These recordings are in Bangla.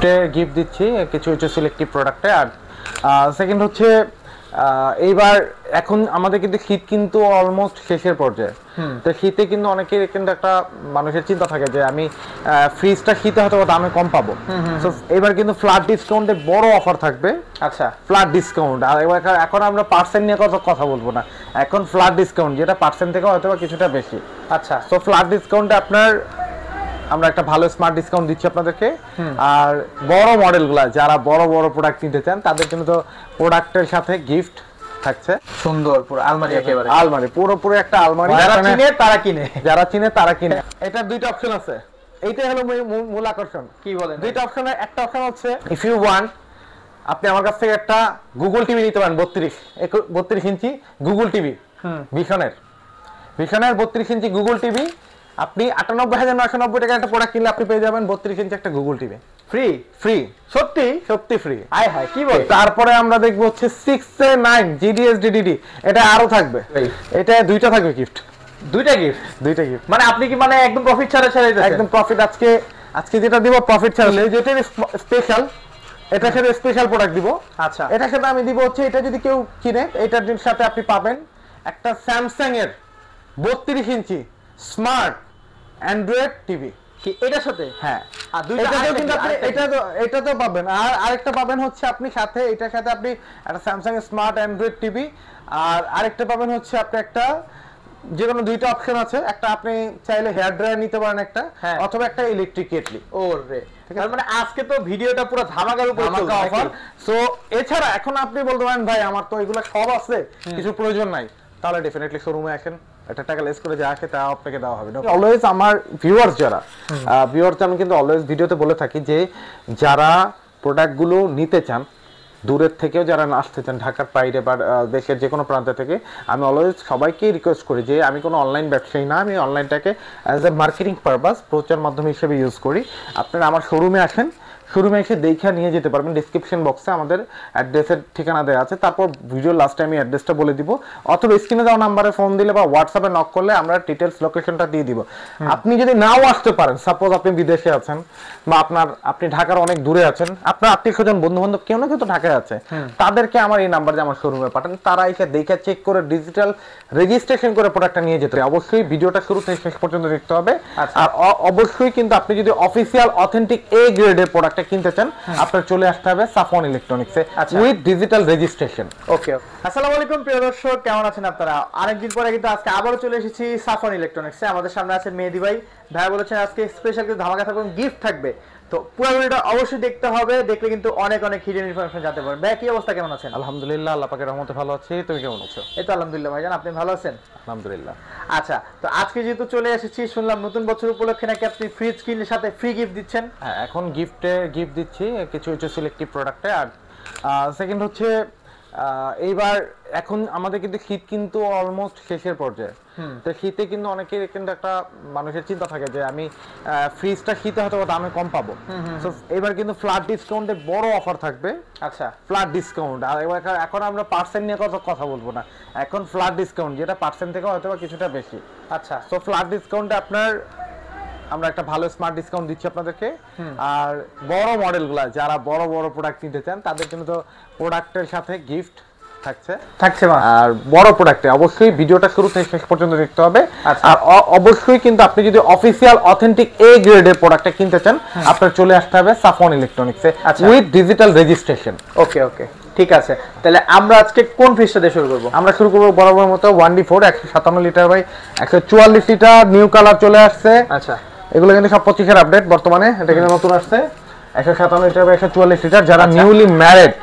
গিফটে গিফট দিচ্ছি কিছু কিছু সিলেক্টিভ প্রোডাক্টে। আর সেকেন্ড হচ্ছে এইবার এখন আমাদের কিন্তু শীত কিন্তু অলমোস্ট শেষের পর্যায়ে। তো শীতে কিন্তু অনেকের কিন্তু একটা মানুষের চিন্তা থাকে যে আমি ফ্রিজটা শীতে হয়তো দামে কম পাবো। সো এবার কিন্তু ফ্ল্যাট ডিসকাউন্টে বড় অফার থাকবে। আচ্ছা, ফ্ল্যাট ডিসকাউন্ট। আর এখন আমরা পার্সেন্ট নিয়ে কথা বলবো না, এখন ফ্ল্যাট ডিসকাউন্ট যেটা পার্সেন্ট থেকে হয়তো কিছুটা বেশি। আচ্ছা, সো ফ্ল্যাট ডিসকাউন্টে আপনার আমরা একটা ভালো স্মার্ট ডিসকাউন্ট দিচ্ছি আপনাদেরকে। আর বড় মডেলগুলো যারা বড় বড় প্রোডাক্ট নিতে চান তাদের জন্য তো প্রোডাক্টের সাথে গিফট থাকছে। সুন্দর পুরো আলমারি, একেবারে আলমারি, পুরোপুরি একটা আলমারি। যারা চিনে তারা কিনে। এটা দুইটা অপশন আছে, এইটাই হলো মূল আকর্ষণ। কি বলেন? দুইটা অপশনে একটা অপশন হচ্ছে ইফ ইউ ওয়ান্ট, আপনি আমার কাছ থেকে একটা গুগল টিভি নিতে পারেন 32 ইঞ্চি গুগল টিভি। ভিশনের 32 ইঞ্চি গুগল টিভি আপনি 98,990 টাকা একটা প্রোডাক্ট কিনলে আপনি পেয়ে যাবেন 32 ইঞ্চি একটা গুগল টিভি ফ্রি। ফ্রি, সত্যি সত্যি ফ্রি। আয় হায়, কি বল? তারপরে আমরা দেখবো হচ্ছে 6A9 GDSDDD, এটা আরো থাকবে। এটা দুইটা থাকবে গিফট। দুইটা গিফট মানে আপনি কি মানে একদম প্রফিট ছাড়া দিতেছেন? একদম প্রফিট। আজকে যেটা দিব প্রফিট ছাড়া, যেটা স্পেশাল, এটার সাথে স্পেশাল প্রোডাক্ট দিব। আচ্ছা, এটার সাথে আমি দিব হচ্ছে, এটা যদি কেউ কিনে এটার সাথে আপনি পাবেন একটা স্যামসাং এর 32 ইঞ্চি স্মার্ট অ্যান্ড্রয়েড টিভি। কি এটার সাথে? হ্যাঁ, আর দুইটা কিন্তু আপনি এটা তো পাবেন। আর আরেকটা পাবেন হচ্ছে আপনি সাথে, এটার সাথে আপনি একটা স্যামসাং এর স্মার্ট অ্যান্ড্রয়েড টিভি। আর আরেকটা পাবেন হচ্ছে আপনি একটা, যে কোনো দুইটা অপশন আছে, একটা আপনি চাইলে হেয়ার ড্রায়ার নিতে পারেন একটা, অথবা একটা ইলেকট্রিক কেটলি। ওরে, তার মানে আজকে তো ভিডিওটা পুরো ধামাকার উপর অফার। সো এছাড়া এখন আপনি বলতে পারেন ভাই আমার তো এগুলো সব আছে, কিছু প্রয়োজন নাই, তাহলে ডেফিনেটলি শোরুমে আসেন, এটা টাকা লেস করে যা আছে তা আপনাকে দেওয়া হবে। অলওয়েজ আমার ভিউয়ার্স আমি কিন্তু অলওয়েজ ভিডিওতে বলে থাকি যে যারা প্রোডাক্টগুলো নিতে চান, দূরের থেকেও যারা আসতে চান, ঢাকার বাইরে বা দেশের যে কোনো প্রান্ত থেকে, আমি অলওয়েজ সবাইকে রিকোয়েস্ট করি যে আমি কোনো অনলাইন ব্যবসায়ী না, আমি অনলাইনটাকে অ্যাজ এ মার্কেটিং পারপাস, প্রচার মাধ্যম হিসেবে ইউজ করি। আপনারা আমার শোরুমে আসেন, শোরুমে এসে দেখে নিয়ে যেতে পারবেন। ডেসক্রিপশন বক্সে আমাদের অ্যাড্রেসের ঠিকানা দেওয়া আছে, তারপর ভিডিও লাস্টে আমি অ্যাড্রেসটা বলে দিব, অথবা স্ক্রিনে দেওয়া নাম্বারে ফোন দিলে বা হোয়াটসঅ্যাপে নক করলে আমরা ডিটেলস লোকেশনটা দিয়ে দিব। আপনি যদি নাও আসতে পারেন, সাপোজ আপনি বিদেশে আছেন বা আপনি ঢাকার অনেক দূরে আছেন, আপনার আত্মীয়-স্বজন বন্ধু বান্ধব কেউ না কেউ তো ঢাকায় আছে, তাদেরকে আমার এই নাম্বারে আমার শোরুমে পাঠান, তারা এসে দেখে চেক করে ডিজিটাল রেজিস্ট্রেশন করে প্রোডাক্টটা নিয়ে যেতে হবে। অবশ্যই ভিডিওটা শুরু থেকে শেষ পর্যন্ত দেখতে হবে। আর অবশ্যই কিন্তু আপনি যদি অফিসিয়াল অথেন্টিক এ গ্রেডের প্রোডাক্টটা কিনতে চান, আপনার চলে আসতে হবে সাফন ইলেকট্রনিক্সে উইথ ডিজিটাল রেজিস্ট্রেশন। ওকে, আসসালামু আলাইকুম প্রিয় দর্শক, কেমন আছেন আপনারা? অনেকদিন পরে কিন্তু আজকে আবারও চলে এসেছি সাফন ইলেকট্রনিক্সে। আমাদের সামনে আছে মেহেদি ভাই। ভাই বলেছেন আজকে স্পেশাল কিছু ধামাকা থাকবে, গিফট থাকবে, তো পুরো ভিডিওটা অবশ্যই দেখতে হবে, দেখলে কিন্তু অনেক হিডেন ইনফরমেশন জানতে পারবেন। ভাই কি অবস্থা, কেমন আছেন? আলহামদুলিল্লাহ, আল্লাহ পাকের রহমতে ভালো আছি। তুমি কেমন আছো? এই তো আলহামদুলিল্লাহ ভাইজান, আপনি ভালো আছেন? আলহামদুলিল্লাহ। আচ্ছা, তো আজকে যেহেতু চলে এসেছি, শুনলাম নতুন বছর উপলক্ষে নাকি আপনি ফ্রিজ কিনলে সাথে ফ্রি গিফট দিচ্ছেন। হ্যাঁ, এখন গিফট দিচ্ছি কিছু কিছু সিলেক্টিভ প্রোডাক্টে। আর সেকেন্ড হচ্ছে এইবার এখন আমাদের কিন্তু শীত কিন্তু অলমোস্ট শেষের পর্যায়ে। তো শীতে কিন্তু অনেকের কিন্তু একটা মানুষের চিন্তা থাকে যে আমি ফ্রিজটা শীতে হয়তো দামে কম পাবো। সো এবার কিন্তু ফ্ল্যাট ডিসকাউন্টে বড় অফার থাকবে। আচ্ছা, ফ্ল্যাট ডিসকাউন্ট। আর এখন আমরা পার্সেন্ট নিয়ে কথা বলবো না, এখন ফ্ল্যাট ডিসকাউন্ট যেটা পার্সেন্ট থেকে হয়তো কিছুটা বেশি। আচ্ছা, সো ফ্ল্যাট ডিসকাউন্টে আমরা একটা ভালো স্মার্ট ডিসকাউন্ট দিচ্ছি আপনাদেরকে। আর বড় মডেলগুলো যারা বড় বড় প্রোডাক্ট নিতে চান তাদের জন্য তো প্রোডাক্টের সাথে গিফট থাকছে। আর বড় প্রোডাক্টে অবশ্যই ভিডিওটা শুরু থেকে শেষ পর্যন্ত দেখতে হবে। আর অবশ্যই কিন্তু আপনি যদি অফিসিয়াল অথেন্টিক এ গ্রেডের প্রোডাক্টটা কিনতে চান, আপনার চলে আসতে হবে সাফন ইলেকট্রনিক্সে উইথ ডিজিটাল রেজিস্ট্রেশন। ওকে ওকে, ঠিক আছে। তাহলে আমরা আজকে কোন ফ্রিজটা দিয়ে শুরু করবো? আমরা শুরু করবো বরাবর মতো 1D4 157 litre by 144 litre, new colour চলে আসছে। আচ্ছা, এগুলো কিন্তু সব 25-এর আপডেট বর্তমানে, এটা কিন্তু নতুন আসছে 157 লিটার বাই 144 লিটার। যারা নিউলি ম্যারিড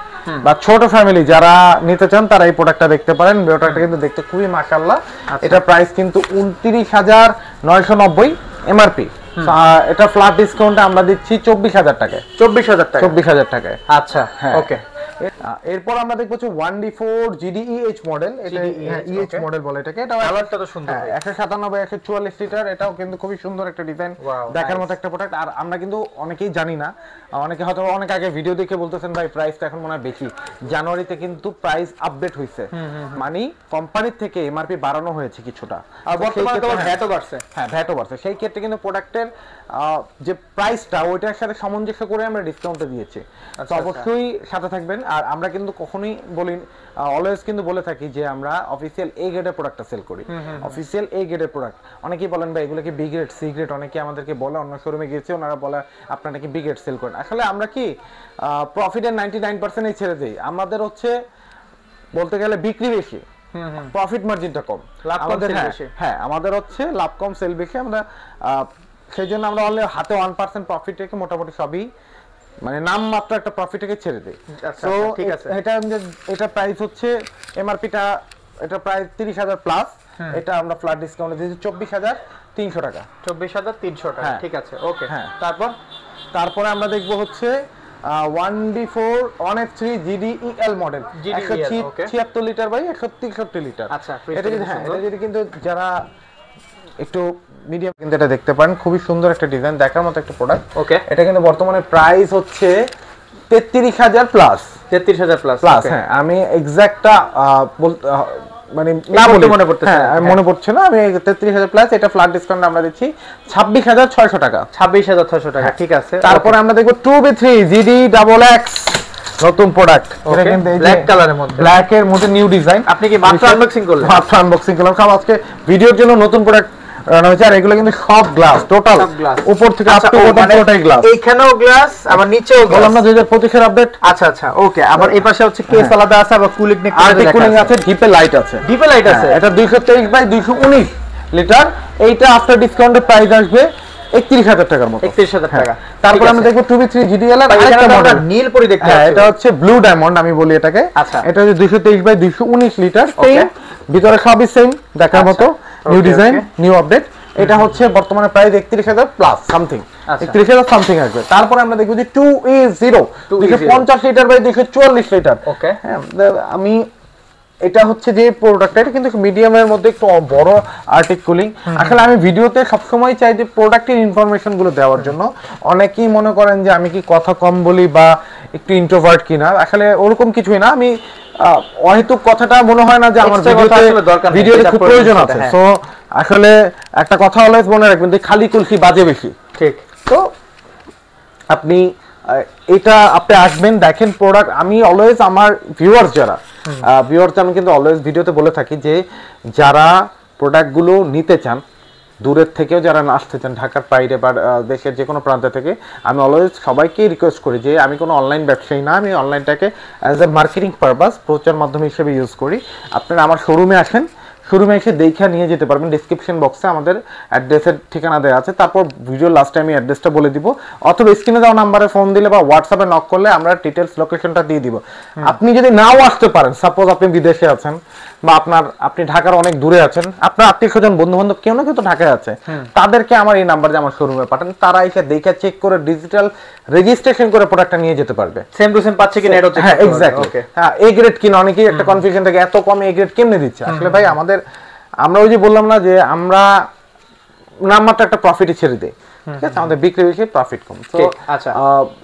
বা ছোট ফ্যামিলি যারা নিতে চান তারা এই প্রোডাক্টটা দেখতে পারেন। প্রোডাক্টটা কিন্তু দেখতে খুবই মাশাআল্লাহ। এটা প্রাইস কিন্তু 29,990 এমআরপি। এটা ফ্ল্যাট ডিসকাউন্টে আমরা দিচ্ছি 24,000 টাকায়। 24,000 টাকা? 24,000 টাকায়। আচ্ছা, ওকে। এরপর আমরা দেখবো হচ্ছে 1D4 GDEH মডেল, এটা EH মডেল বলে এটাকে। এটা কালারটা তো সুন্দর, 197 144 লিটার, এটাও কিন্তু খুবই সুন্দর একটা ডিজাইন, দেখার মতো একটা প্রোডাক্ট। আর আমরা কিন্তু অনেকেই জানি না, অনেকে হয়তো অনেক আগে ভিডিও দেখে বলতেছেন ভাই প্রাইসটা এখন মনে হয় বেশি। জানুয়ারিতে কিন্তু প্রাইস আপডেট হইছে, মানে কোম্পানির থেকে এমআরপি বাড়ানো হয়েছে কিছুটা, আর বর্তমানে তো ভ্যাটও বাড়ছে। হ্যাঁ, ভ্যাটও বাড়ছে। সেই ক্ষেত্রে কিন্তু প্রোডাক্টের যে প্রাইসটা ওইটার সাথে সামঞ্জস্য করে আমরা ডিসকাউন্টে দিয়েছি। তো অবশ্যই সাথে থাকবেন। আর আমরা কিন্তু কখনোই বলি, অলওয়েজ কিন্তু বলে থাকি যে আমরা অফিসিয়াল এ গ্রেডের প্রোডাক্টটা সেল করি। অফিসিয়াল এ গ্রেডের প্রোডাক্ট, অনেকেই বলেন ভাই এগুলো কি বি গ্রেড সি গ্রেড, অনেকে আমাদেরকে বলে, অন্য শোরুমে গিয়েছে ওনারা বলে আপনারা নাকি বি গ্রেড সেল করেন। আসলে আমরা কি প্রফিটের 99% ছেড়ে দিই। আমাদের হচ্ছে বলতে গেলে বিক্রি বেশি, প্রফিট মার্জিনটা কম, লাভ কম সেল বেশি। হ্যাঁ, আমাদের হচ্ছে লাভ কম সেল বেশি। আমরা সেই জন্য আমরা অনলি হাতে 1% প্রফিট রেখে মোটামুটি সবই মানে নাম মাত্র একটা প্রফিট রেখে ছেড়ে দিই। আচ্ছা, ঠিক আছে। এটা প্রাইস হচ্ছে এমআরপিটা, এটা প্রাইস 30,000 প্লাস, এটা আমরা ফ্ল্যাট ডিসকাউন্টে দিয়েছি 24,300 টাকা। 24,300 টাকা, ঠিক আছে, ওকে। হ্যাঁ, তারপরে আমরা দেখবো হচ্ছে 1D4 1F3 GDEL model, 176 litre by 163 litre. আচ্ছা, এটা যদি কিন্তু যারা একটু মিডিয়াম, কিন্তু এটা দেখতে পারেন, খুবই সুন্দর একটা ডিজাইন, দেখার মতো একটা প্রোডাক্ট। ওকে, এটা কিন্তু বর্তমানে প্রাইস হচ্ছে 33,000 প্লাস। 33,000 প্লাস। হ্যাঁ, আমি এক্সাক্টটা মানে না বলে মনে পড়তেছে, হ্যাঁ মনে পড়ছে না। আমি 33,000 প্লাস, এটা ফ্ল্যাট ডিসকাউন্ট আমরা দিচ্ছি 26,600 টাকা। 26,600 টাকা, ঠিক আছে। তারপরে আমরা দেখব 2B3 GDXX নতুন প্রোডাক্ট, এটা কিন্তু এই ব্ল্যাক কালারের মধ্যে, ব্ল্যাক এর মধ্যে নিউ ডিজাইন। আপনি কি মাত্র আনবক্সিং করলেন? মাত্র আনবক্সিং করলাম, কারণ আজকে ভিডিওর জন্য নতুন প্রোডাক্ট রানা হয়েছে। আর এগুলো কিন্তু সব গ্লাস, টোটাল উপর থেকে আপ টু বটম পুরোটাই গ্লাস। এইখানেও গ্লাস, আবার নিচেও গ্লাস। বললাম না 2025 এর আপডেট। আচ্ছা, ওকে। আবার এই পাশে হচ্ছে কেস আলাদা আছে, আবার কুলিং নেক আছে, ডিপে লাইট আছে। এটা 223 বাই 219 লিটার। এইটা আফটার ডিসকাউন্টে প্রাইস আসবে 31,000 টাকার মতো। 31,000 টাকা। তারপর আমরা দেখব 2B3 GDL এর আরেকটা মডেল, নীল পরি দেখতে পাচ্ছি। এটা হচ্ছে ব্লু ডায়মন্ড আমি বলি এটাকে। এটা হচ্ছে 223 বাই 219 লিটার, সেম ভিতরে সবই সেম, দেখার মতো, নিউ ডিজাইন, নিউ আপডেট। এটা হচ্ছে বর্তমানে প্রাইস 31,000 প্লাস সামথিং, 31,000 সামথিং আসবে। তারপরে আমরা দেখব যে 2A0 250 লিটার বাই 244 লিটার। ওকে, আমি এটা হচ্ছে যে প্রোডাক্টটা, এটা কিন্তু মিডিয়ামের মধ্যে একটু বড় আর্টিক কুলিং। আসলে আমি ভিডিওতে সবসময় চাই যে প্রোডাক্টের ইনফরমেশন গুলো দেওয়ার জন্য। অনেকেই মনে করেন যে আমি কি কথা কম বলি বা একটু ইন্ট্রোভার্ট কিনা, আসলে ওরকম কিছুই না। আমি অহেতুক কথাটা মনে হয় না যে আমার ভিডিওতে খুব প্রয়োজন আছে। সো আসলে একটা কথা অলওয়েজ মনে রাখবেন যে খালি কুলফি বাজে বেশি, ঠিক? তো আপনি এটা আপনি আসবেন, দেখেন প্রোডাক্ট। আমি অলওয়েজ আমার ভিউয়ার্স আমি কিন্তু অলওয়েজ ভিডিওতে বলে থাকি যে যারা প্রোডাক্টগুলো নিতে চান, দূরের থেকেও যারা আসতে চান, ঢাকার বাইরে বা দেশের যে কোনো প্রান্ত থেকে, আমি অলওয়েজ সবাইকেই রিকোয়েস্ট করি যে আমি কোনো অনলাইন ব্যবসায়ী না, আমি অনলাইনটাকে অ্যাজ এ মার্কেটিং পারপাস, প্রচার মাধ্যম হিসেবে ইউজ করি। আপনারা আমার শোরুমে আসেন, শোরুমে এসে দেখে নিয়ে যেতে পারবেন। ডেসক্রিপশন বক্সে আমাদের অ্যাড্রেসের ঠিকানা দেওয়া আছে, তারপর ভিডিও লাস্টে আমি অ্যাড্রেসটা বলে দিব, অথবা স্ক্রিনে দেওয়া নাম্বারে ফোন দিলে বা হোয়াটসঅ্যাপে নক করলে আমরা ডিটেলস লোকেশনটা দিয়ে দিব। আপনি যদি নাও আসতে পারেন, সাপোজ আপনি বিদেশে আছেন বা আপনি ঢাকার অনেক দূরে আছেন, আপনার আত্মীয়-স্বজন বন্ধু-বান্ধব কেউ না কেউ তো ঢাকায় আছে, তাদেরকে আমার এই নাম্বার যে আমার শোরুমে পাঠান, তারা এসে দেখে চেক করে ডিজিটাল রেজিস্ট্রেশন করে প্রোডাক্টটা নিয়ে যেতে পারবে। সেম টু সেম পাচ্ছে কিনা এটা হচ্ছে, হ্যাঁ এক্স্যাক্টলি। হ্যাঁ, এ গ্রেড কিনা, অনেকেই একটা কনফিউশন থাকে এত কম এ গ্রেড কেমনে দিচ্ছে। আসলে ভাই আমরা ওই যে বললাম না যে আমরা নামমাত্র একটা প্রফিটে ছেড়ে দিই, ঠিক আছে? আমাদের বিক্রি বেশি, প্রফিট কম। তো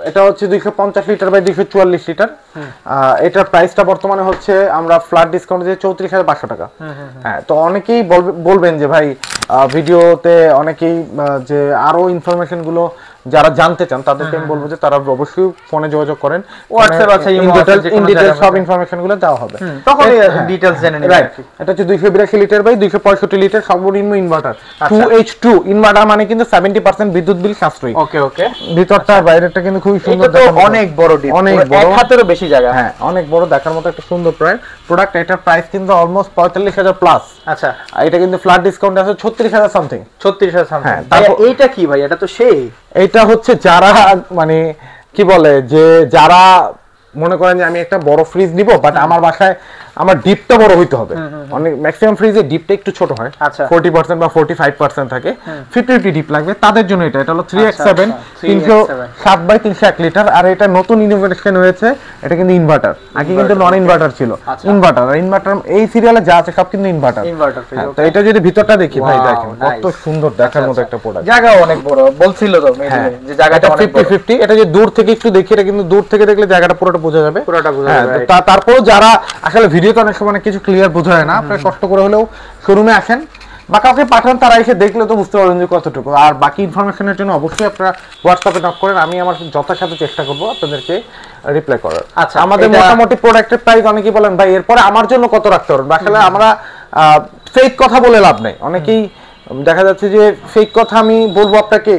এটা হচ্ছে 250 লিটার বাই 244 লিটার। এটার প্রাইসটা বর্তমানে হচ্ছে আমরা ফ্ল্যাট ডিসকাউন্ট দিয়ে 34,500 টাকা। হ্যাঁ, তো অনেকেই বলবেন যে ভাই ভিডিওতে অনেকেই যে আরো ইনফরমেশন গুলো যারা জানতে চান তাদেরকে আমি বলবো যে তারা অবশ্যই ফোনে যোগাযোগ করেন, হোয়াটসঅ্যাপ আছে, ইন ডিটেইলস সব ইনফরমেশন গুলো দেওয়া হবে, তখন ডিটেইলস জেনে নেবেন। রাইট, এটা হচ্ছে 282 লিটার বাই 265 লিটার সর্বনিম্ন ইনভার্টার, 2H2 ইনভার্টার, মানে কিন্তু 70% বিদ্যুৎ বিল সাশ্রয়ী। ওকে, ভিতরটা বাইরেটা কিন্তু খুব সুন্দর, এটা তো অনেক বড় ডিপ, অনেক বড়, এক হাতেরও বেশি জায়গা। হ্যাঁ, অনেক বড়, দেখার মতো একটা সুন্দর প্রোডাক্ট। এটার প্রাইস কিন্তু অলমোস্ট 45,000 প্লাস। আচ্ছা, এটা কিন্তু ফ্ল্যাট ডিসকাউন্ট আছে 36,000 সামথিং। 36,000 সামথিং। ভাই এইটা কি ভাই? এটা তো সেই, এটা হচ্ছে যারা মানে কি বলে যে যারা মনে করেন যে আমি একটা বড় ফ্রিজ নিব, বাট আমার বাসায় আমার ডিপটা বড় হইতে হবে। অনেক ম্যাক্সিমাম ফ্রিজে ডিপটা একটু ছোট হয়, আচ্ছা। 40% বা 45% থাকে, 50 ডিপ লাগবে তাদের জন্য। এটা হলো 3x7 307 বাই 301 লিটার। আর এটা নতুন ইনোভেশন হয়েছে, এটা কিন্তু ইনভার্টার, আগে কিন্তু নন ইনভার্টার ছিল, ইনভার্টার। আর ইনভার্টার এই সিরিয়ালে যা আছে সব কিন্তু ইনভার্টার। তো এটা যদি ভিতরটা দেখি ভাই, দেখেন কত সুন্দর, দেখার মতো একটা প্রোডাক্ট। জায়গা অনেক বড় বলছিল তো যে জায়গাটা অনেক 50-50। এটা যে দূর থেকে একটু দেখি, এটা কিন্তু দূর থেকে দেখলে জায়গাটা পুরোটা বোঝা যাবে। তারপরেও যারা আসলে ভিডিওতে অনেক সময় কিছু ক্লিয়ার বোঝা হয় না, আপনারা কষ্ট করে হলেও শোরুমে আসেন বা কাউকে পাঠান, তারা এসে দেখলে তো বুঝতে পারবেন যে কতটুকু। আর বাকি ইনফরমেশনের জন্য অবশ্যই আপনারা হোয়াটসঅ্যাপে নক করেন, আমি আমার যথাসাধ্য চেষ্টা করবো আপনাদেরকে রিপ্লাই করার। আচ্ছা, আমাদের মোটামুটি প্রোডাক্টের প্রাইস অনেকেই বলেন ভাই এরপরে আমার জন্য কত রাখতে পারবেন। আসলে আমরা ফেক কথা বলে লাভ নেই। অনেকেই দেখা যাচ্ছে যে ফেক কথা আমি বলবো আপনাকে,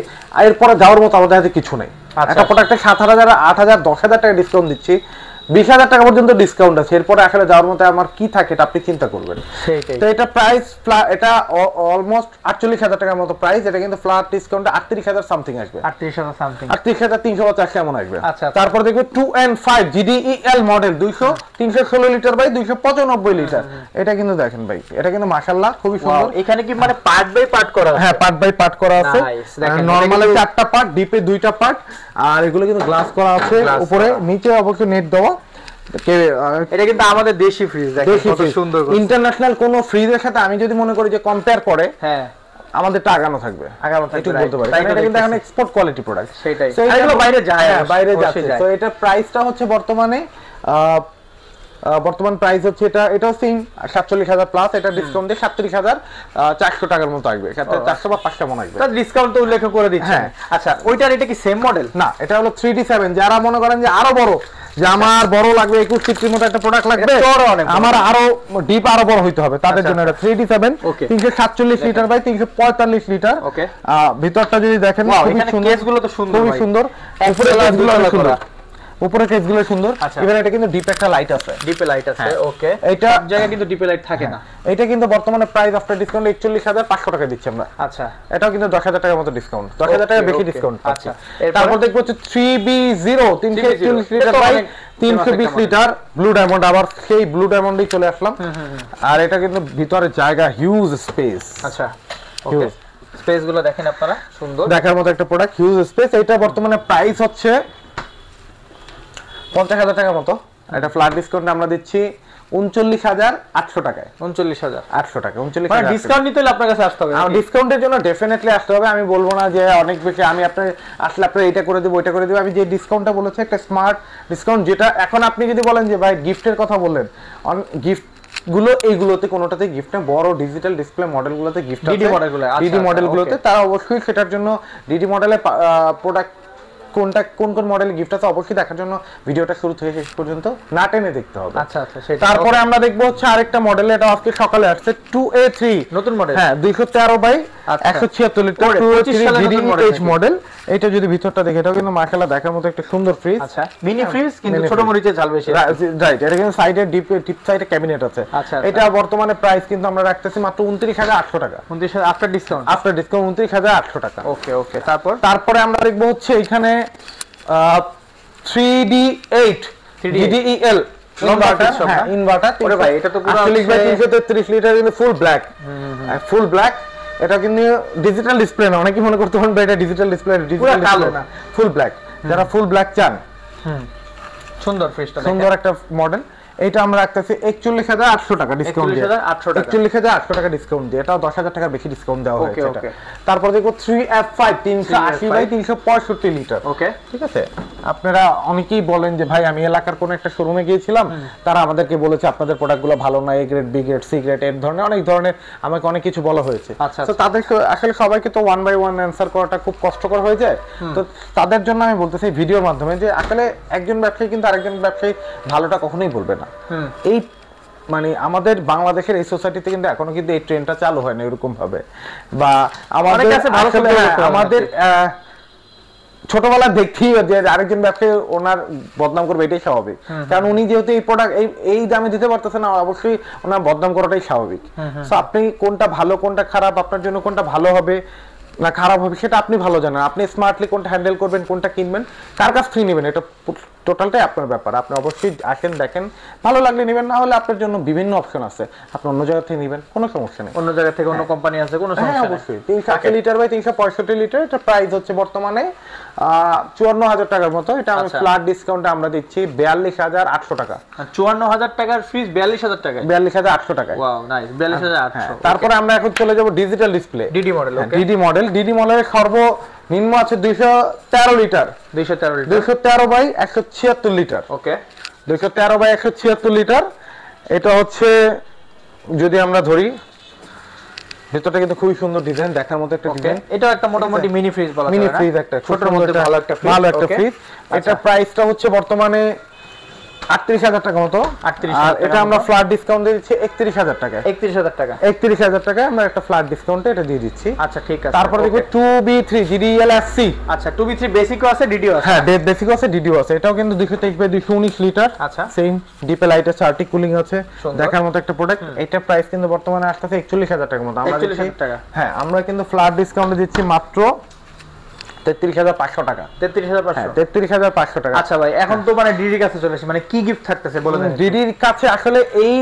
এরপরে যাওয়ার মতো আমাদের হাতে কিছু নেই। একটা প্রোডাক্টে 7,000, 8,000, 10,000 টাকা ডিসকাউন্ট দিচ্ছি, 20,000 টাকা পর্যন্ত ডিসকাউন্ট আছে। এরপরে আসলে যাওয়ার মতো আমার কি থাকে এটা আপনি চিন্তা করবেন। তো এটা প্রাইস, এটা অলমোস্ট 48,000 টাকার মতো প্রাইস। এটা কিন্তু ফ্ল্যাট ডিসকাউন্টে 38,000 সামথিং আসবে, 38,350 এমন আসবে। তারপর দেখবে 2N5 GDEL model 316 litre by 295 litre. এটা কিন্তু দেখেন ভাই, এটা কিন্তু মাশাআল্লাহ খুবই সুন্দর। এখানে কি মানে পার্ট বাই পার্ট করা আছে? হ্যাঁ, পার্ট বাই পার্ট করা আছে। নরমালি 4টা পার্ট, ডিপে 2টা পার্ট, আর এগুলো কিন্তু গ্লাস করা আছে উপরে, নিচে অবশ্যই নেট দেওয়া। এটা কিন্তু আমাদের দেশি ফ্রিজ, দেখেন কত সুন্দর। ইন্টারন্যাশনাল কোন ফ্রিজের সাথে আমি যদি মনে করি যে কম্পেয়ার করে, হ্যাঁ আমাদেরটা আগানো থাকবে একটু বলতে পারি। এটা কিন্তু এখন এক্সপোর্ট কোয়ালিটি প্রোডাক্ট, সেটাই। সো এগুলো বাইরে যায়, বাইরে যাচ্ছে। তো এটা প্রাইসটা হচ্ছে বর্তমান প্রাইস হচ্ছে এটাও সেম 47,000 প্লাস। এটা ডিসকাউন্ট দিয়ে 37,400 টাকার মতো আসবে, 400 বা 500 মনে আসবে। তার ডিসকাউন্ট তো উল্লেখ করে দিচ্ছেন। আচ্ছা, ওইটার এটা কি সেম মডেল? না, এটা হলো 3D7। যারা মনে করেন যে আরো বড়, যে আমার বড় লাগবে 21 ফিটের মতো একটা প্রোডাক্ট লাগবে, আমার আরো ডিপ আরো বড় হইতে হবে, তাদের জন্য এটা 3D7 347 লিটার বাই 345 লিটার। ভিতরটা যদি দেখেন খুবই সুন্দর, কেসগুলো তো সুন্দর, খুবই সুন্দর। উপরে কেসগুলো সুন্দর, উপরে কেসগুলো সুন্দর। ইভেন এটা কিন্তু ডিপ একটা লাইট আছে, ডিপে লাইট আছে। ওকে, এটা জায়গা কিন্তু ডিপে লাইট থাকে না। এটা কিন্তু বর্তমানে প্রাইস আফটার ডিসকাউন্ট 41,500 টাকা দিচ্ছি আমরা। আচ্ছা, এটাও কিন্তু 10,000 টাকার মতো ডিসকাউন্ট, 10,000 টাকা বেশি ডিসকাউন্ট। আচ্ছা, তারপর দেখবো হচ্ছে 3B0 341 litre by 320 litre blue diamond. আবার সেই ব্লু ডায়মন্ডই চলে আসলাম। আর এটা কিন্তু ভিতরে জায়গা, হিউজ স্পেস। আচ্ছা, ওকে, স্পেস গুলো দেখেন আপনারা, সুন্দর দেখার মতো একটা প্রোডাক্ট, হিউজ স্পেস। এটা বর্তমানে প্রাইস হচ্ছে 50,000 টাকার মতো। এটা ফ্ল্যাট ডিসকাউন্টে আমরা দিচ্ছি 39,800 টাকায়। 39,800 টাকা। 39,000 মানে ডিসকাউন্ট নিতে হলে আপনার কাছে আসতে হবে। ডিসকাউন্টের জন্য ডেফিনেটলি আসতে হবে। আমি বলবো না যে অনেক বেশি, আমি আপনার আসলে আপনার এটা করে দেব ওইটা করে দেব। আমি যে ডিসকাউন্টটা বলেছি একটা স্মার্ট ডিসকাউন্ট, যেটা এখন আপনি যদি বলেন যে ভাই গিফটের কথা বললেন, গিফট গুলো এইগুলোতে কোনোটাতে গিফট না, বড় ডিজিটাল ডিসপ্লে মডেলগুলোতে গিফট আছে, ডিডি মডেলগুলোতে তারা অবশ্যই সেটার জন্য ডিডি মডেলের প্রোডাক্ট কোন মডেলের গিফট আছে অবশ্যই দেখার জন্য ভিডিওটা শুরু থেকে শেষ পর্যন্ত না টেনে দেখতে হবে। আচ্ছা আচ্ছা, সেটা। তারপরে আমরা দেখবো হচ্ছে আরেকটা মডেল, এটা আজকে সকালে আসছে 2A3 নতুন মডেল। হ্যাঁ, 213 by 176 litre 2A3 GDH model. এটা যদি ভিতরটা দেখে, এটাও কিন্তু মাশাআল্লাহ দেখার মতো একটা সুন্দর ফ্রিজ। আচ্ছা, মিনি ফ্রিজ কিন্তু ছোট মরিচে ঝাল বেশি। রাইট, এটা কিন্তু সাইডে ডিপ সাইডে ক্যাবিনেট আছে। এটা বর্তমানে প্রাইস কিন্তু আমরা রাখতেছি মাত্র 29,800 টাকা। 29,000 আফটার ডিসকাউন্ট, 29,800 টাকা। ওকে ওকে। তারপরে আমরা দেখবো হচ্ছে এখানে 3D8 GDEL ইনভার্টার। ওরে ভাই, এটা তো পুরো 333 লিটার কিন্তু ফুল ব্ল্যাক, ফুল ব্ল্যাক। এটা কিন্তু ডিজিটাল ডিসপ্লে না, অনেকে মনে করতে পারেন এটা ডিজিটাল ডিসপ্লে, ডিজিটাল ডিসপ্লে না, ফুল ব্ল্যাক। যারা ফুল ব্ল্যাক চান, সুন্দর ফ্রিজটা, সুন্দর একটা মডেল। এটা আমরা রাখতেছি 41,800 টাকা ডিসকাউন্ট দিয়ে, 41,800 টাকা ডিসকাউন্ট দিয়ে। এটাও 10,000 টাকা বেশি ডিসকাউন্ট দেওয়া হয়েছে এটা। তারপর দেখো 3F5 380 বাই 365 লিটার। ওকে, ঠিক আছে। আপনারা অনেকেই বলেন যে ভাই আমি এলাকার কোন একটা শোরুমে গিয়েছিলাম, তারা আমাদেরকে বলেছে আপনাদের প্রোডাক্টগুলো ভালো না, A grade, B grade, C grade, এর ধরনের অনেক ধরনের আমাকে অনেক কিছু বলা হয়েছে। তো তাদের আসলে সবাইকে তো 1 বাই 1 অ্যানসার করাটা খুব কষ্টকর হয়ে যায়। তো তাদের জন্য আমি বলতেছি ভিডিওর মাধ্যমে যে আসলে একজন ব্যবসায়ী কিন্তু আরেকজন ব্যবসায়ী ভালোটা কখনোই বলবে না। এই মানে আমাদের বাংলাদেশের এই সোসাইটিতে কিন্তু এখনো কিন্তু এই ট্রেন্ডটা চালু হয় না এরকম ভাবে, বা আমাদের ছোটবেলা দেখি যে আরেকজন ব্যবসায়ী ওনার বদনাম করবে, এটাই স্বাভাবিক। কারণ উনি যেহেতু এই প্রোডাক্ট এই দামে দিতে পারতেছে না, অবশ্যই ওনার বদনাম করাটাই স্বাভাবিক। তো আপনি কোনটা ভালো কোনটা খারাপ, আপনার জন্য কোনটা ভালো হবে না খারাপ হবে সেটা আপনি ভালো জানেন। আপনি স্মার্টলি কোনটা হ্যান্ডেল করবেন, কোনটা কিনবেন, কার কাছ থেকে নেবেন, এটা টোটালটাই আপনার ব্যাপার। আপনি অবশ্যই আসেন, দেখেন, ভালো লাগলে নেবেন, না হলে আপনার জন্য বিভিন্ন অপশন আছে, আপনি অন্য জায়গা থেকে নেবেন, কোনো সমস্যা নেই। অন্য জায়গা থেকে অন্য কোম্পানি আছে, কোনো সমস্যা নেই। অবশ্যই 380 লিটার বাই 365 লিটার, এটা প্রাইস হচ্ছে বর্তমানে 54,000 টাকার মতো। এটা আমি ফ্ল্যাট ডিসকাউন্টে আমরা দিচ্ছি 42,800 টাকা। 54,000 টাকার ফ্রিজ 42,000 টাকায়, 42,800 টাকায়। Wow nice, 42,800। তারপরে আমরা এখন চলে যাব digital display, DD model. Okay, DD মডেলের সর্বনিম্ন আছে 213 litre, 213 by 176 litre. Okay, 213 by 176 litre. এটা হচ্ছে যদি আমরা ধরি, ভেতরটা কিন্তু খুবই সুন্দর ডিজাইন, দেখার মতো একটা ডিজাইন। এটা একটা মোটামুটি মিনি ফ্রিজ বলা যায়, মিনি ফ্রিজ, একটা ছোটর মধ্যে ভালো একটা ফ্রিজ। এটা প্রাইসটা হচ্ছে বর্তমানে 38,000 টাকা মতো। আর এটা আমরা ফ্ল্যাট ডিসকাউন্ট দিয়ে দিচ্ছি 31,000 টাকায়। 31,000 টাকা, 31,000 টাকায় আমরা একটা ফ্ল্যাট ডিসকাউন্টে এটা দিয়ে দিচ্ছি। আচ্ছা ঠিক আছে। তারপরে দেখো 2B3 GDLSC। আচ্ছা 2B3 বেসিকও আছে, ডিডিও আছে। হ্যাঁ, বেসিকও আছে, ডিডিও আছে। এটাও কিন্তু 223 বাই 219 লিটার। আচ্ছা, সেম ডিপে লাইট আছে, আর্টিক কুলিং আছে, দেখার মতো একটা প্রোডাক্ট। এটা প্রাইস কিন্তু বর্তমানে আসছে 41,000 টাকার মতো। আমরা 41,000 টাকা। হ্যাঁ, আমরা কিন্তু ফ্ল্যাট ডিসকাউন্টে দিচ্ছি মাত্র 33,500 টাকা। 33,500, 33,500 টাকা। আচ্ছা ভাই, এখন তো মানে ডিডির কাছে চলে আসে, মানে কি গিফট থাকতেছে বলে দেন। ডিডির কাছে আসলে এই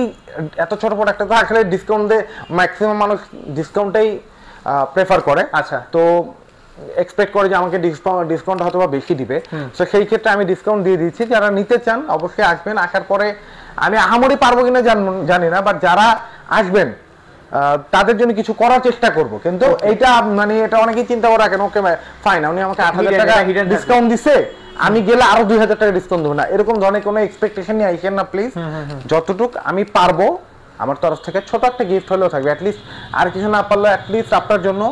এত ছোট প্রোডাক্টটা তো আসলে ডিসকাউন্ট দে, ম্যাক্সিমাম মানুষ ডিসকাউন্টটাই প্রেফার করে। আচ্ছা, তো এক্সপেক্ট করে যে আমাকে ডিসকাউন্ট হয়তো বা বেশি দিবে, তো সেই ক্ষেত্রে আমি ডিসকাউন্ট দিয়ে দিচ্ছি। যারা নিতে চান অবশ্যই আসবেন। আসার পরে আমি আহামরি পারবো কিনা জানি না, বাট যারা আসবেন তাদের জন্য কিছু করার চেষ্টা করব। কিন্তু এইটা মানে এটা অনেকেই চিন্তা করে রাখেন, ওকে ফাইন, উনি আমাকে 8,000 টাকা ডিসকাউন্ট দিছে, আমি গেলে আরো 2,000 টাকা ডিসকাউন্ট দেবো না, এরকম ধরনের কোনো এক্সপেকটেশন নিয়ে আইসেন না প্লিজ। যতটুক আমি পারবো আমার তরফ থেকে ছোট একটা গিফট হলেও থাকবে, অ্যাটলিস্ট আর কিছু না পারলেও অ্যাটলিস্ট আপনার জন্য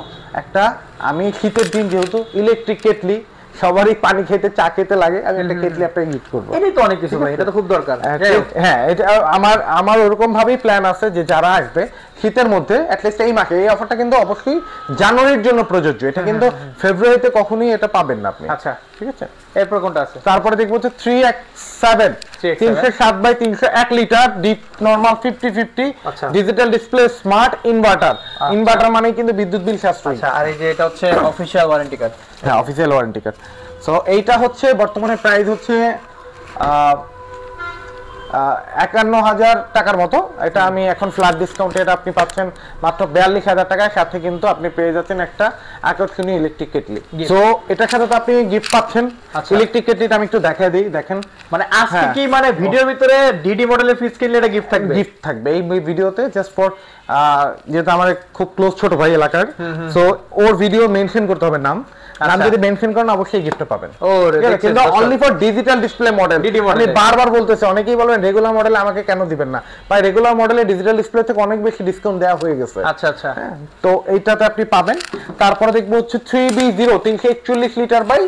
একটা, আমি শীতের দিন যেহেতু ইলেকট্রিক কেটলি সবারই পানি খেতে, চা খেতে লাগে, আমি একটা কেটলি আপনাকে গিফট করবো। এটাই তো অনেক কিছু ভাই, এটা তো খুব দরকার। হ্যাঁ, এটা আমার ওরকম ভাবেই প্ল্যান আছে যে যারা আসবে শীতের মধ্যে, অ্যাটলিস্ট এই মাসে, এই অফারটা কিন্তু অবশ্যই জানুয়ারির জন্য প্রযোজ্য, এটা কিন্তু ফেব্রুয়ারিতে কখনোই এটা পাবেন না আপনি। আচ্ছা ঠিক আছে, এরপর কোনটা আছে? তারপরে দেখবো হচ্ছে 3X7 307 by 301 litre, deep normal 50-50 digital display, smart inverter. Inverter মানে কিন্তু বিদ্যুৎ বিল সাশ্রয়ী। আচ্ছা, আর এই যে এটা হচ্ছে অফিশিয়াল ওয়ারেন্টি কার্ড। হ্যাঁ, অফিশিয়াল ওয়ারেন্টি কার্ড। সো এইটা হচ্ছে বর্তমানে প্রাইস হচ্ছে 51,000 টাকার মতো। এটা আমি এখন ফ্ল্যাট ডিসকাউন্টে এটা আপনি পাচ্ছেন মাত্র 42,000 টাকায়। সাথে কিন্তু আপনি পেয়ে যাচ্ছেন একটা আকর্ষণীয় ইলেকট্রিক কেটলি। সো এটার সাথে তো আপনি গিফট পাচ্ছেন। ইলেকট্রিক কেটলিটা আমি একটু দেখাই দিই, দেখেন। মানে আজকে কি মানে ভিডিওর ভিতরে ডিডি মডেলের ফ্রিজ কিনলে এটা গিফট থাকবে? গিফট থাকবে এই ভিডিওতে, জাস্ট ফর যেহেতু আমার খুব ক্লোজ ছোট ভাই এলাকার, সো ওর ভিডিও মেনশন করতে হবে নাম যদি মেনশন করেন অবশ্যই গিফট পাবেন। কিন্তু only for digital display model. আমি বারবার বলতেছি, অনেকেই বলবেন রেগুলার মডেলে আমাকে কেন দিবেন না, ভাই রেগুলার মডেলে ডিজিটাল ডিসপ্লে থেকে অনেক বেশি ডিসকাউন্ট দেওয়া হয়ে গেছে। আচ্ছা আচ্ছা, তো এইটাতে আপনি পাবেন। তারপরে দেখবো হচ্ছে 3B0 341 লিটার বাই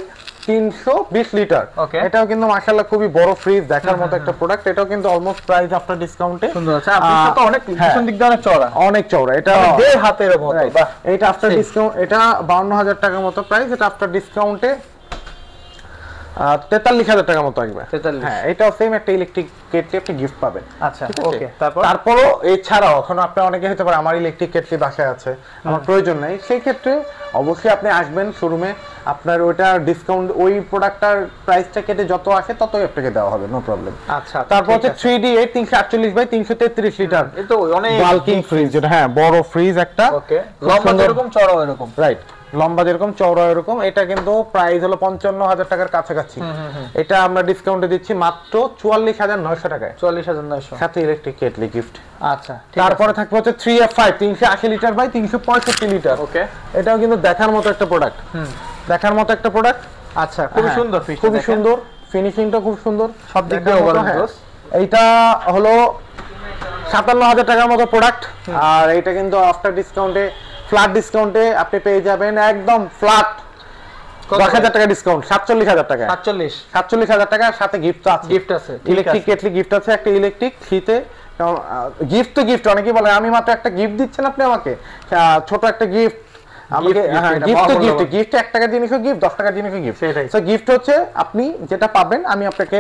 320 লিটার। এটাও কিন্তু মাশাআল্লাহ খুবই বড় ফ্রিজ, দেখার মতো একটা প্রোডাক্ট। এটাও কিন্তু অলমোস্ট প্রাইস আফটার ডিসকাউন্টে সুন্দর আছে। আপনি তো অনেক পিছন দিক দিয়ে অনেক চওড়া, অনেক চওড়া। এটা দেড় হাতের মতো। এটা আফটার ডিসকাউন্ট এটা 52,000 টাকার মতো প্রাইস। এটা আফটার ডিসকাউন্টে 43,000 টাকার মতো আসবে। হ্যাঁ, এটাও সেম একটা ইলেকট্রিক কেটলি আপনি গিফট পাবেন। আচ্ছা ওকে। তারপরও এছাড়াও এখন আপনি অনেকে হতে পারে আমার ইলেকট্রিক কেটলি বাসায় আছে, আমার প্রয়োজন নাই, সেই ক্ষেত্রে অবশ্যই আপনি আসবেন শোরুমে, আপনার ওইটা ডিসকাউন্ট ওই প্রোডাক্টটার প্রাইসটা কেটে যত আসে ততই আপনাকে দেওয়া হবে, নো প্রবলেম। আচ্ছা, তারপর হচ্ছে 3D8 348 বাই 333 লিটার, এটা অনেক বাল্কিং ফ্রিজ। হ্যাঁ, বড় ফ্রিজ একটা, ওকে, লম্বা যেরকম চওড়া এরকম, রাইট, লম্বা যেরকম চওড়া এরকম। এটা কিন্তু প্রাইস হলো 55,000 টাকার কাছাকাছি। এটা আমরা ডিসকাউন্টে দিচ্ছি মাত্র 44,900 টাকায়, 44,900 সাথে ইলেকট্রিক কেটলি গিফট। আচ্ছা, তারপরে থাকবে হচ্ছে 3F5 380 লিটার বাই 365 লিটার। ওকে, এটাও কিন্তু দেখার মতো একটা প্রোডাক্ট, দেখার মতো একটা প্রোডাক্ট। আচ্ছা, খুবই সুন্দর ফ্রিজ, খুবই সুন্দর, ফিনিশিংটা খুব সুন্দর, সব দিক দিয়ে ওভারঅল। এইটা হলো 57,000 টাকার মতো প্রোডাক্ট। আর এটা কিন্তু আফটার ডিসকাউন্টে, ফ্ল্যাট ডিসকাউন্টে আপনি পেয়ে যাবেন একদম ফ্ল্যাট 10,000 টাকা ডিসকাউন্ট, 47,000 টাকা। 47,000 টাকা, সাথে গিফট আছে, গিফট আছে, ইলেকট্রিক কেটলি গিফট আছে, একটা ইলেকট্রিক শীতে গিফট। তো গিফট অনেকেই বলে আমি মাত্র একটা গিফট দিচ্ছেন আপনি আমাকে, ছোট একটা গিফট আমাকে। গিফট তো গিফট, গিফট 1 টাকার জিনিসও গিফট, 10 টাকার জিনিসও গিফট। সো গিফট হচ্ছে আপনি যেটা পাবেন আমি আপনাকে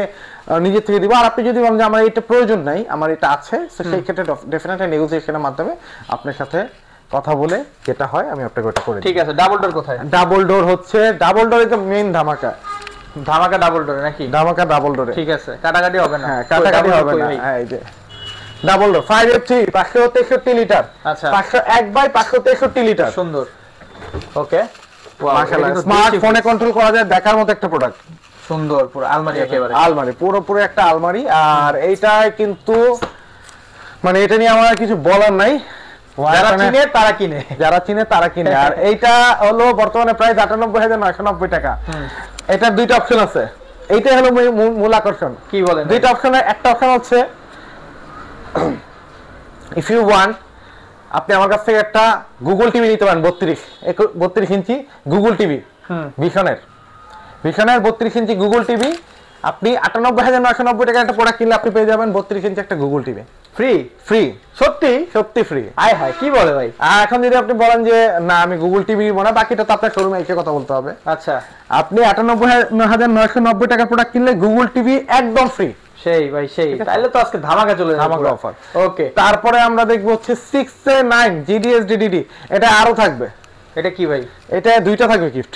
নিজে থেকে দিব। আর আপনি যদি বলেন যে আমার এটা প্রয়োজন নাই, আমার এটা আছে, তো সেই ক্ষেত্রে ডেফিনেটলি নেগোসিয়েশনের মাধ্যমে আপনার সাথে কথা বলে যেটা হয় আমি আপনাকে ওটা করে দিই। ঠিক আছে। ডাবল ডোর কোথায়? ডাবল ডোর হচ্ছে, double door is the main ধামাকা। ধামাকা ডাবল ডোরে নাকি? ধামাকা ডাবল ডোরে। ঠিক আছে, কাটাকাটি হবে না। হ্যাঁ, কাটাকাটি হবে না। হ্যাঁ, এই যে ডাবল ডোর 5F3 563 লিটার। আচ্ছা, 501/563 লিটার। সুন্দর। ওকে, মাশাআল্লাহ, স্মার্টফোনে কন্ট্রোল করা যায়, দেখার মতো একটা প্রোডাক্ট। সুন্দর, পুরো আলমারি একেবারে। আলমারি, পুরোপুরি একটা আলমারি। আর এইটা কিন্তু মানে এটা নিয়ে আমার কিছু বলার নাই। যারা চিনে তারা কিনে, যারা চিনে তারা কিনে। আর এইটা হলো বর্তমানে প্রায় 98,990 টাকা। এটার দুইটা অপশন আছে, এইটাই হলো মূল আকর্ষণ। কি বলেন? দুইটা অপশনের একটা অপশন হচ্ছে ইফ ইউ ওয়ান্ট, আপনি আমার কাছ থেকে একটা গুগল টিভি নিতে পারেন 32 ইঞ্চি গুগল টিভি, ভিশনের 32 ইঞ্চি গুগল টিভি। আপনি 98,990 টাকা একটা প্রোডাক্ট কিনলে আপনি পেয়ে যাবেন 32 ইঞ্চি একটা গুগল টিভি ফ্রি। ফ্রি, সত্যি সত্যি ফ্রি। আয় হায়, কি বলে ভাই? আর এখন যদি আপনি বলেন যে না আমি গুগল টিভি নিব না, বাকিটা তো আপনার শোরুমে এসে কথা বলতে হবে। আচ্ছা, আপনি 98,990 টাকা প্রোডাক্ট কিনলে গুগল টিভি একদম ফ্রি। সেই ভাই সেই, তাইলে তো আজকে ধামাকা চলে যাবে, ধামাকা অফার। ওকে, তারপরে আমরা দেখবো হচ্ছে 6A9 GDSDDD, এটা আরো থাকবে। এটা কি ভাই? এটা দুইটা থাকবে গিফট।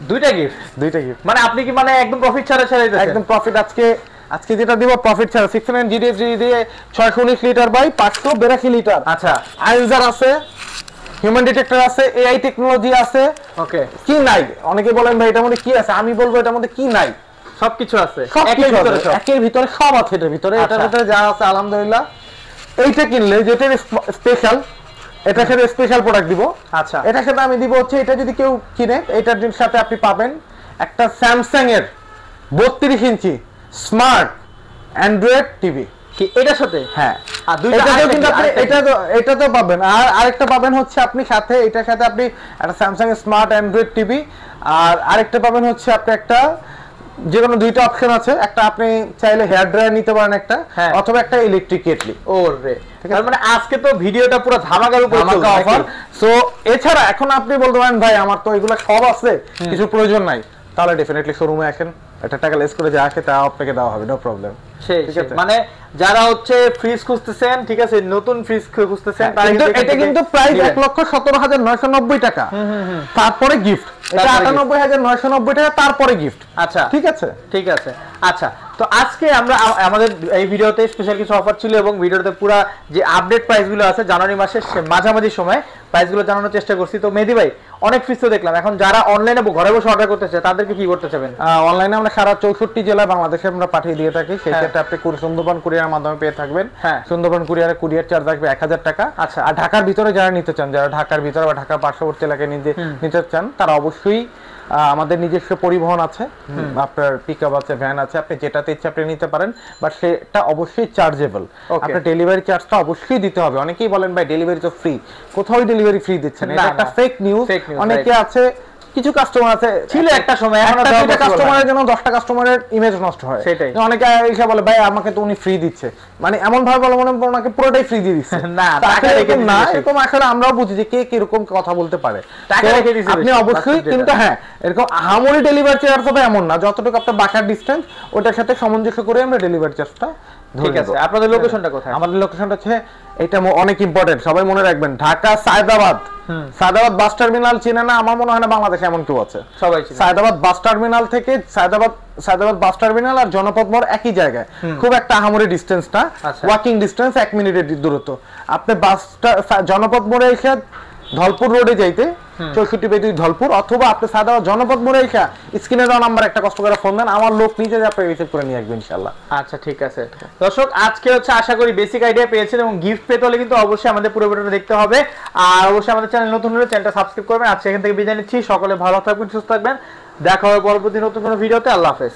দুইটা গিফট? দুইটা গিফট মানে আপনি কি মানে একদম প্রফিট ছাড়া দিতেছেন? একদম প্রফিট। আজকে যেটা দিব প্রফিট ছাড়া। 6A9 GDSDDD দিয়ে 619 লিটার বাই 582 লিটার। আচ্ছা, আইজার আছে, হিউম্যান ডিটেক্টর আছে, এআই টেকনোলজি আছে। ওকে, কি নাই? অনেকে বলেন ভাই এটার মধ্যে কি আছে, আমি বলবো এটার মধ্যে কি নাই, সবকিছু আছে। একের ভিতরে সব আছে। এটার ভিতরে এটার ভিতরে যা আছে আলহামদুলিল্লাহ। এইটা কিনলে যেটা স্পেশাল, এটার সাথে স্পেশাল প্রোডাক্ট দিব। আচ্ছা, এটার সাথে আমি দিব হচ্ছে, এটা যদি কেউ কিনে এটার সাথে আপনি পাবেন একটা স্যামসাং এর 32 ইঞ্চি স্মার্ট অ্যান্ড্রয়েড টিভি। কি এটার সাথে? হ্যাঁ, আর দুইটা কিন্তু আপনি এটা তো পাবেন। আর আরেকটা পাবেন হচ্ছে আপনি সাথে, এটার সাথে আপনি একটা স্যামসাং এর স্মার্ট অ্যান্ড্রয়েড টিভি। আর আরেকটা পাবেন হচ্ছে আপনি একটা, যে কোনো দুইটা অপশন আছে, একটা আপনি চাইলে হেয়ার ড্রায়ার নিতে পারেন একটা, অথবা একটা ইলেকট্রিক কেটলি। ওরে, তার মানে আজকে তো ভিডিওটা পুরো ধামাকার উপর অফার। সো এছাড়া এখন আপনি বলতে পারেন ভাই আমার তো এগুলো সব আছে, কিছু প্রয়োজন নাই, তাহলে ডেফিনেটলি শোরুমে আসেন, একটা টাকা লেস করে যা আছে তা আপনাকে দেওয়া হবে, নো প্রবলেম। মানে যারা হচ্ছে ফ্রিজ খুঁজতেছেন, ঠিক আছে, নতুন ফ্রিজ খুঁজতেছেন, এটা কিন্তু প্রাইস 1,17,990 টাকা, তারপরে গিফট। এটা 98,990 টাকা, তারপরে গিফট। আচ্ছা, ঠিক আছে, ঠিক আছে। আচ্ছা, তো আজকে আমরা আমাদের এই ভিডিওতে স্পেশাল কিছু অফার ছিল, এবং ভিডিওতে পুরো যে আপডেট প্রাইসগুলো আছে জানুয়ারি মাসের মাঝামাঝি সময় প্রাইসগুলো জানানোর চেষ্টা করছি। তো মেহেদী ভাই, অনেক ফ্রিজ তো দেখলাম, এখন যারা অনলাইনে ঘরে বসে অর্ডার করতে চায় তাদেরকে কি করতে চাবেন? অনলাইনে আমরা সারা 64 জেলায় বাংলাদেশে আমরা পাঠিয়ে দিয়ে থাকি। সেই ক্ষেত্রে আপনি সুন্দরবন কুরিয়ারের মাধ্যমে পেয়ে থাকবেন। সুন্দরবন কুরিয়ারে কুরিয়ার চার্জ থাকবে 1000 টাকা। আচ্ছা, আর ঢাকার ভিতরে যারা নিতে চান, যারা ঢাকার ভিতরে বা ঢাকার পার্শ্ববর্তী এলাকায় নিতে চান, তারা অবশ্যই আমাদের নিজস্ব পরিবহন আছে, আপনার পিকআপ আছে, ভ্যান আছে, আপনি যেটাতে ইচ্ছা আপনি নিতে পারেন, বাট সেটা অবশ্যই চার্জেবল। আপনার ডেলিভারি চার্জটা অবশ্যই দিতে হবে। অনেকেই বলেন ভাই ডেলিভারি তো ফ্রি, কোথাও ডেলিভারি ফ্রি দিচ্ছেন, এটা একটা ফেক নিউজ। অনেকে আছে, কিছু কাস্টমার আছে, ছিল একটা সময়, এখন কাস্টমারের জন্য 10টা কাস্টমারের ইমেজ নষ্ট হয়। সেটাই অনেকে এসে বলে ভাই আমাকে তো উনি ফ্রি দিচ্ছে, মানে এমন ভাবে বলে মনে ওনাকে পুরোটাই ফ্রি দিয়ে দিচ্ছে। না, এরকম আসলে আমরাও বুঝি যে কে কিরকম কথা বলতে পারে। আপনি অবশ্যই, কিন্তু হ্যাঁ এরকম আহামরি ডেলিভারি চার্জ হবে এমন না, যতটুকু আপনার বাসার ডিস্টেন্স ওটার সাথে সামঞ্জস্য করে আমরা ডেলিভারি চার্জটা। ঠিক আছে, আপনাদের লোকেশনটা কোথায়? আমাদের লোকেশনটা হচ্ছে, এটা অনেক ইম্পর্টেন্ট, সবাই মনে রাখবেন, ঢাকা সায়দাবাদ। সায়দাবাদ বাস টার্মিনাল চিনে না? আমার মনে হয় না বাংলাদেশে এমন কেউ আছে, সবাই চিনে। সায়দাবাদ বাস টার্মিনাল থেকে সায়দাবাদ বাস টার্মিনাল আর জনপদ মোড় একই জায়গায়, খুব একটা আহামরি ডিস্টেন্স না, ওয়াকিং ডিস্টেন্স 1 মিনিটের দূরত্ব। আপনি জনপদ মোড়ে এসে ধলপুর রোডে যাইতে 64/2 ধলপুর, অথবা আপনি সায়দাবাদ জনপদ মোড়ে এসে স্ক্রিনে দেওয়া নাম্বার একটা কষ্ট করে ফোন দেন, আমার লোক নিজে আপনি রিসিভ করে নিয়ে আসবে ইনশাআল্লাহ। আচ্ছা, ঠিক আছে দর্শক, আজকে হচ্ছে আশা করি বেসিক আইডিয়া পেয়েছেন, এবং গিফট পেতে হলে কিন্তু অবশ্যই আমাদের পুরো ভিডিওটা দেখতে হবে। আর অবশ্যই আমাদের চ্যানেল নতুন হলে চ্যানেলটা সাবস্ক্রাইব করবেন। আজকে এখান থেকে বিদায় নিচ্ছি, সকলে ভালো থাকবেন, সুস্থ থাকবেন, দেখা হবে পরবর্তী নতুন কোনো ভিডিওতে। আল্লাহ হাফেজ।